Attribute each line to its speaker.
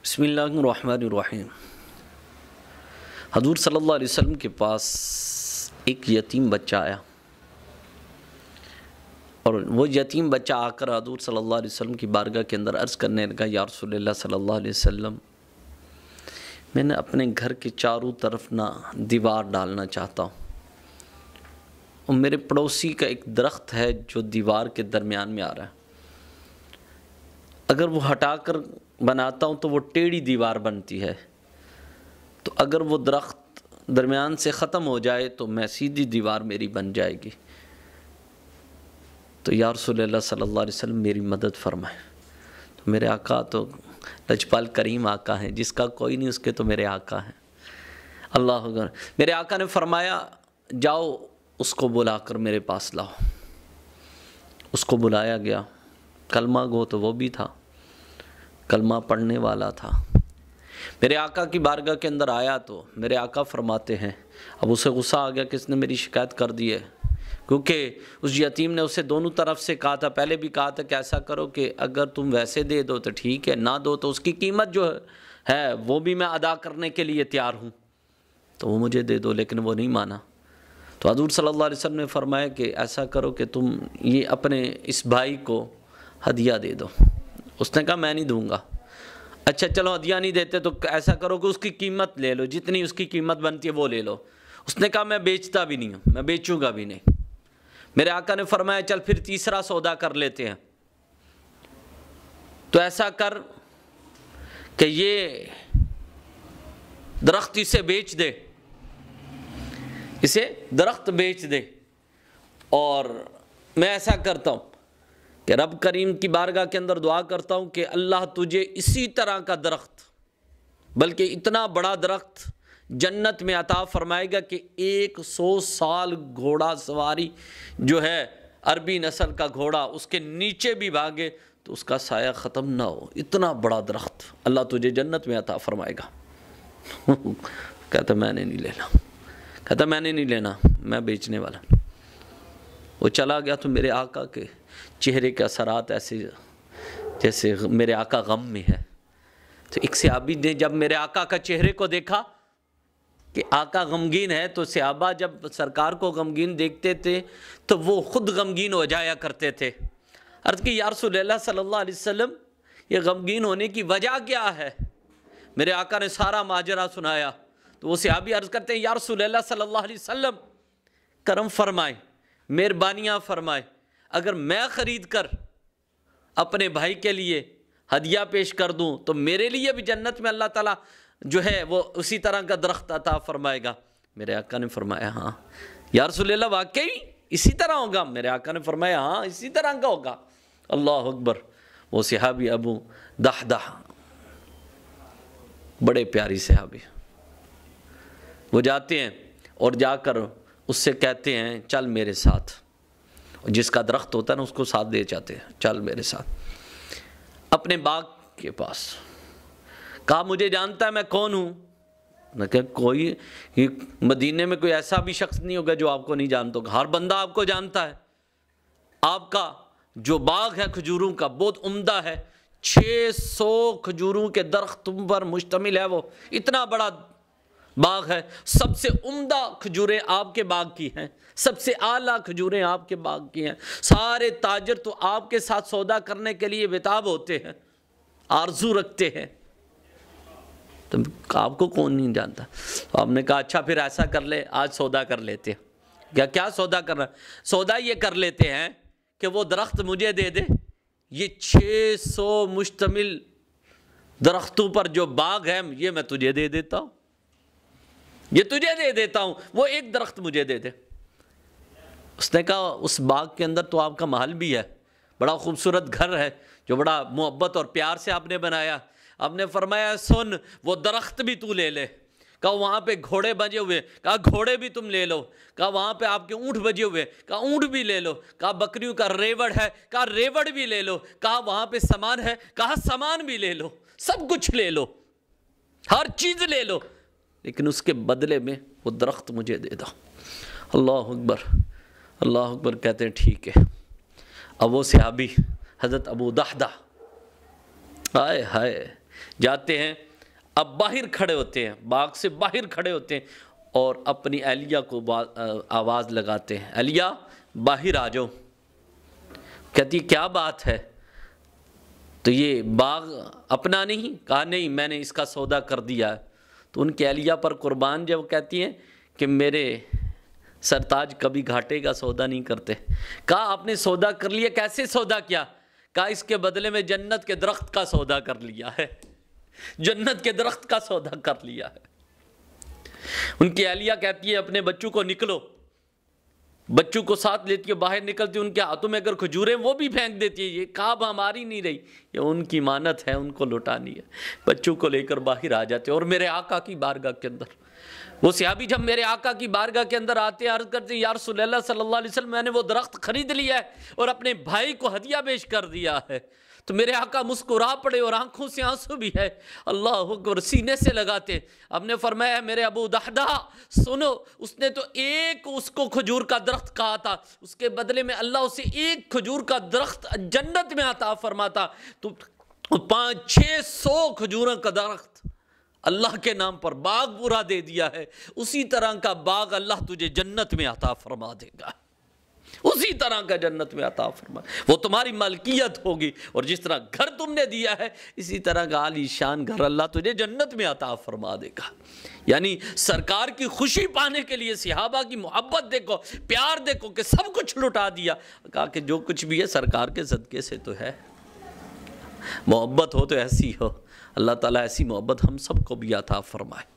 Speaker 1: بسم اللہ الرحمن الرحیم۔ حضور صلی اللہ علیہ وسلم کے پاس ایک یتیم بچہ آیا، اور وہ یتیم بچہ آ کر حضور صلی اللہ علیہ وسلم کی بارگاہ کے اندر عرض کرنے لگا، یا رسول اللہ صلی اللہ علیہ وسلم، میں نے اپنے گھر کے چاروں طرف نہ دیوار ڈالنا چاہتا ہوں، اور میرے پڑوسی کا ایک درخت ہے جو دیوار کے درمیان میں آ رہا ہے، اگر وہ ہٹا کر بناتا ہوں تو وہ ٹیڑھی دیوار بنتی ہے، تو اگر وہ درخت درمیان سے ختم ہو جائے تو میں سیدھی دیوار میری بن جائے گی، تو یا رسول اللہ صلی اللہ علیہ وسلم میری مدد فرمائے۔ تو میرے آقا تو لجپال کریم آقا ہیں، جس کا کوئی نہیں اس کے تو میرے آقا ہیں، اللہ اکبر۔ میرے آقا نے فرمایا، جاؤ اس کو بلا کر میرے پاس لاؤ۔ اس کو بلایا گیا، کلمہ گو تو وہ بھی تھا، کلمہ پڑھنے والا تھا۔ میرے آقا کی بارگاہ کے اندر آیا تو میرے آقا فرماتے ہیں، اب اسے غصہ آ گیا کہ اس نے میری شکایت کر دی ہے، کیونکہ اس یتیم نے اسے دونوں طرف سے کہا تھا، پہلے بھی کہا تھا کہ ایسا کرو کہ اگر تم ویسے دے دو تو ٹھیک ہے، نہ دو تو اس کی قیمت جو ہے وہ بھی میں ادا کرنے کے لیے تیار ہوں، تو وہ مجھے دے دو، لیکن وہ نہیں مانا۔ تو حضور صلی اللہ علیہ وسلم نے فرمایا کہ ایسا کرو کہ تم یہ اپنے اس بھائی کو ہدیہ دے دو۔ اس نے کہا میں نہیں دوں گا۔ اچھا چلو ہدیہ نہیں دیتے تو ایسا کرو کہ اس کی قیمت لے لو، جتنی اس کی قیمت بنتی ہے وہ لے لو۔ اس نے کہا میں بیچتا بھی نہیں ہوں، میں بیچوں گا بھی نہیں۔ میرے آقا نے فرمایا چل پھر تیسرا سودا کر لیتے ہیں، تو ایسا کر کہ یہ درخت اسے بیچ دے، اسے درخت بیچ دے، اور میں ایسا کرتا ہوں کہ رب کریم کی بارگاہ کے اندر دعا کرتا ہوں کہ اللہ تجھے اسی طرح کا درخت، بلکہ اتنا بڑا درخت جنت میں عطا فرمائے گا کہ 100 سال گھوڑا سواری جو ہے عربی نسل کا گھوڑا اس کے نیچے بھی بھاگے تو اس کا سایہ ختم نہ ہو، اتنا بڑا درخت اللہ تجھے جنت میں عطا فرمائے گا۔ کہتا میں نے نہیں لینا، کہتا میں نے نہیں لینا، میں بیچنے والا۔ وہ چلا گیا تو میرے آقا کے چہرے کے اثرات ایسے جیسے میرے آقا غم میں ہے۔ تو ایک صحابی نے جب میرے آقا کا چہرے کو دیکھا کہ آقا غمگین ہے، تو صحابہ جب سرکار کو غمگین دیکھتے تھے تو وہ خود غمگین ہو جایا کرتے تھے۔ عرض کی یا رسول اللہ صلی اللہ علیہ وسلم، یہ غمگین ہونے کی وجہ کیا ہے؟ میرے آقا نے سارا ماجرا سنایا، تو وہ صحابی عرض کرتے ہیں یا رسول اللہ صلی اللہ علیہ وسلم، کرم فرمائیں، مہربانیاں فرمائیں، اگر میں خرید کر اپنے بھائی کے لیے ہدیہ پیش کر دوں تو میرے لیے بھی جنت میں اللہ تعالیٰ جو ہے وہ اسی طرح کا درخت عطا فرمائے گا۔ میرے آقا نے فرمایا ہاں یا رسول اللہ، واقعی اسی طرح ہوگا؟ میرے آقا نے فرمایا ہاں اسی طرح کا ہوگا۔ اللہ اکبر۔ وہ صحابی ابو دحدح، بڑے پیاری صحابی، وہ جاتے ہیں اور جا کر اس سے کہتے ہیں چل میرے ساتھ، جس کا درخت ہوتا ہے نا اس کو ساتھ دے جاتے ہیں، چل میرے ساتھ اپنے باغ کے پاس۔ کہا مجھے جانتا ہے میں کون ہوں؟ میں کہا کوئی مدینے میں کوئی ایسا بھی شخص نہیں ہوگا جو آپ کو نہیں جانتا ہوگا، ہر بندہ آپ کو جانتا ہے۔ آپ کا جو باغ ہے کھجوروں کا بہت عمدہ ہے، 600 کھجوروں کے درخت پر مشتمل ہے، وہ اتنا بڑا باغ ہے، سب سے عمدہ کھجوریں آپ کے باغ کی ہیں، سب سے اعلیٰ کھجوریں آپ کے باغ کی ہیں، سارے تاجر تو آپ کے ساتھ سودا کرنے کے لیے بےتاب ہوتے ہیں، آرزو رکھتے ہیں، تو آپ کو کون نہیں جانتا؟ تو آپ نے کہا اچھا پھر ایسا کر لے، آج سودا کر لیتے ہیں۔ کیا سودا کر رہا ہے؟ سودا یہ کر لیتے ہیں کہ وہ درخت مجھے دے دے، یہ 600 مشتمل درختوں پر جو باغ ہے یہ میں تجھے دے دیتا ہوں، یہ تجھے دے دیتا ہوں، وہ ایک درخت مجھے دے دے۔ اس نے کہا اس باغ کے اندر تو آپ کا محل بھی ہے، بڑا خوبصورت گھر ہے جو بڑا محبت اور پیار سے آپ نے بنایا۔ آپ نے فرمایا سن، وہ درخت بھی تو لے لے۔ کہا وہاں پہ گھوڑے بجے ہوئے، کہا گھوڑے بھی تم لے لو۔ کہا وہاں پہ آپ کے اونٹ بجے ہوئے، کہا اونٹ بھی لے لو۔ کہا بکریوں کا ریوڑ ہے، کہا ریوڑ بھی لے لو۔ کہا وہاں پہ سامان ہے، کہا سامان بھی لے لو، سب کچھ لے لو، ہر چیز لے لو، لیکن اس کے بدلے میں وہ درخت مجھے دے دو۔ اللہ اکبر، اللہ اکبر۔ کہتے ہیں ٹھیک ہے۔ اب وہ صحابی حضرت ابو دحدح، ہائے ہائے، جاتے ہیں، اب باہر کھڑے ہوتے ہیں، باغ سے باہر کھڑے ہوتے ہیں اور اپنی اہلیہ کو آواز لگاتے ہیں، اہلیہ باہر آ جاؤ۔ کہتی کیا بات ہے؟ تو یہ باغ اپنا نہیں؟ کہا نہیں، میں نے اس کا سودا کر دیا ہے۔ تو ان کی اہلیہ پر قربان جب کہتی ہیں کہ میرے سرتاج کبھی گھاٹے کا سودا نہیں کرتے۔ کہا آپ نے سودا کر لیا، کیسے سودا کیا؟ کہا اس کے بدلے میں جنت کے درخت کا سودا کر لیا ہے، جنت کے درخت کا سودا کر لیا ہے۔ ان کی اہلیہ کہتی ہے اپنے بچوں کو نکلو، بچوں کو ساتھ لیتی ہے، باہر نکلتی، ان کے ہاتھوں میں اگر کھجوریں وہ بھی پھینک دیتی ہے، یہ کعب ہماری نہیں رہی، یہ ان کی مانت ہے، ان کو لوٹانی ہے۔ بچوں کو لے کر باہر آ جاتے اور میرے آقا کی بارگاہ کے اندر، وہ صحابی جب میرے آقا کی بارگاہ کے اندر آتے عرض کرتے یا رسول اللہ صلی اللہ علیہ وسلم میں نے وہ درخت خرید لیا ہے اور اپنے بھائی کو ہدیہ پیش کر دیا ہے۔ تو میرے آقا مسکرا پڑے اور آنکھوں سے آنسو بھی ہے، اللہ اکبر، سینے سے لگاتے۔ اب نے فرمایا میرے ابو دحدہ سنو، اس نے تو ایک اس کو کھجور کا درخت کہا تھا، اس کے بدلے میں اللہ اسے ایک کھجور کا درخت جنت میں عطا فرماتا، تو 500-600 کھجوروں کا درخت اللہ کے نام پر باغ پورا دے دیا ہے۔ اسی طرح کا باغ اللہ تجھے جنت میں عطا فرما دے گا، اسی طرح کا جنت میں عطا فرما، وہ تمہاری ملکیت ہوگی، اور جس طرح گھر تم نے دیا ہے اسی طرح کا عالی شان گھر اللہ تجھے جنت میں عطا فرما دے گا۔ یعنی سرکار کی خوشی پانے کے لیے صحابہ کی محبت دیکھو، پیار دیکھو کہ سب کچھ لٹا دیا۔ کہا کہ جو کچھ بھی ہے سرکار کے صدقے سے تو ہے، محبت ہو تو ایسی ہو۔ اللہ تعالیٰ ایسی محبت ہم سب کو بھی عطا فرمائے۔